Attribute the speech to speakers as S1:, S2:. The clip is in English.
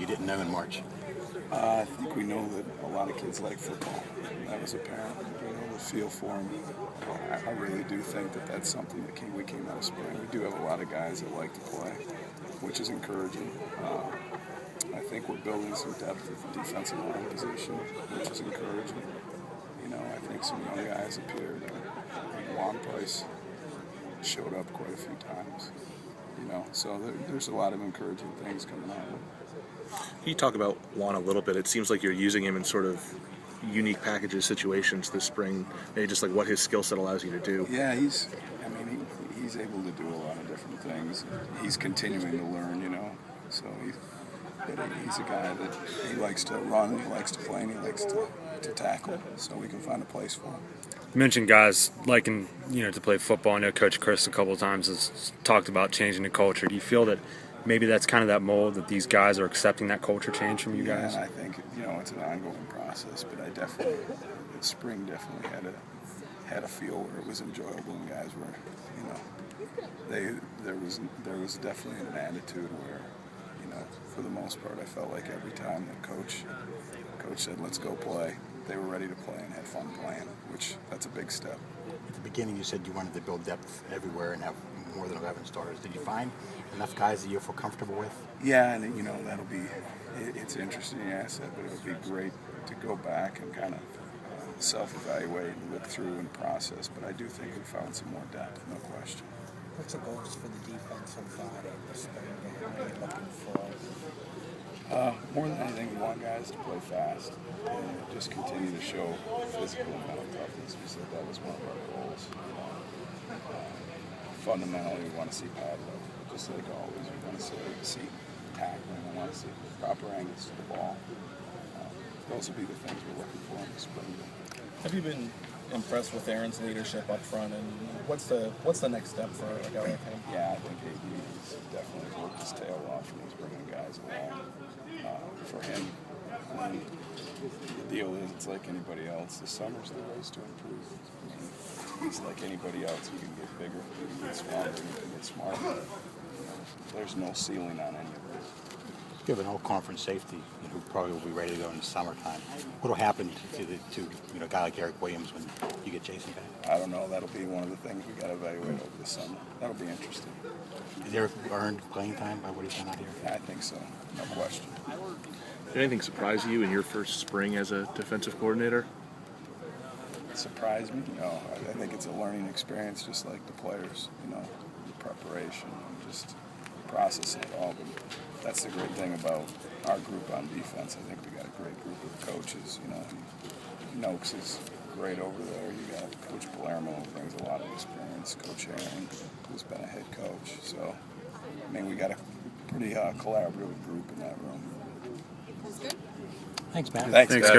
S1: didn't know in March?
S2: I think we know that a lot of kids like football. That was apparent. We know the feel for them. I really do think that that's something that we came out of spring. We do have a lot of guys that like to play, which is encouraging. I think we're building some depth at the defensive line position, which is encouraging. You know, I think some young guys appeared. Juan Price showed up quite a few times. You know, so there's a lot of encouraging things coming out of it.
S3: Can you talk about Juan a little bit? It seems like you're using him in sort of unique packages situations this spring, maybe just like what his skill set allows you to do.
S2: Yeah, he's able to do a lot of different things. He's continuing to learn, you know. So he's a guy that he likes to run, he likes to play, and he likes to tackle. So we can find a place for him.
S4: You mentioned guys liking, to play football. I know Coach Chris a couple of times has talked about changing the culture. Do you feel that maybe that's kind of that mold that these guys are accepting that culture change from you guys?
S2: Yeah, I think it's an ongoing process, but I definitely, the spring definitely had a feel where it was enjoyable, and guys were, there was definitely an attitude where, for the most part, I felt like every time that coach said, let's go play, they were ready to play and had fun playing, which that's a big step.
S1: At the beginning, you said you wanted to build depth everywhere and have more than 11 starters. Did you find enough guys that you feel comfortable with?
S2: Yeah, and that'll be, it's interesting you asked that, but it would be great to go back and kind of self-evaluate and look through and process, but I do think we found some more depth, no question.
S5: What's the goals for the defensive the spring game? What are you looking for?
S2: More than anything, we want guys to play fast and just continue to show physical and mental toughness. We said that was one of our goals. Fundamentally, we want to see pad load, just like always. We want to see tackling. We want to see proper angles to the ball. Those will be the things we're looking for in the spring game.
S6: Have you been impressed with Aaron's leadership up front, and what's the next step for a guy like him?
S2: Yeah, I think AD has definitely worked his tail off, and he's bringing guys along. For him, the deal is it's like anybody else. The summer's the race to improve. He's like anybody else. You can get bigger, you can get stronger, you can get smarter. There's no ceiling on any of this.
S1: You have an all-conference safety who probably will be ready to go in the summertime. What will happen to a guy like Eric Williams when you get Jason back?
S2: I don't know. That'll be one of the things we got to evaluate over the summer. That'll be interesting.
S1: Has Eric earned playing time by what he's done out here?
S2: Yeah, I think so. No question.
S3: Did anything surprise you in your first spring as a defensive coordinator?
S2: Surprise me? No. I think it's a learning experience, just like the players. The preparation, and just processing it all. But that's the great thing about our group on defense. I think we got a great group of coaches. Noakes is great over there. You got Coach Palermo, who brings a lot of experience. Coach Aaron, who's been a head coach. So, we got a pretty collaborative group in that room.
S5: That's good.
S1: Thanks, Matt.
S2: Thanks, guys.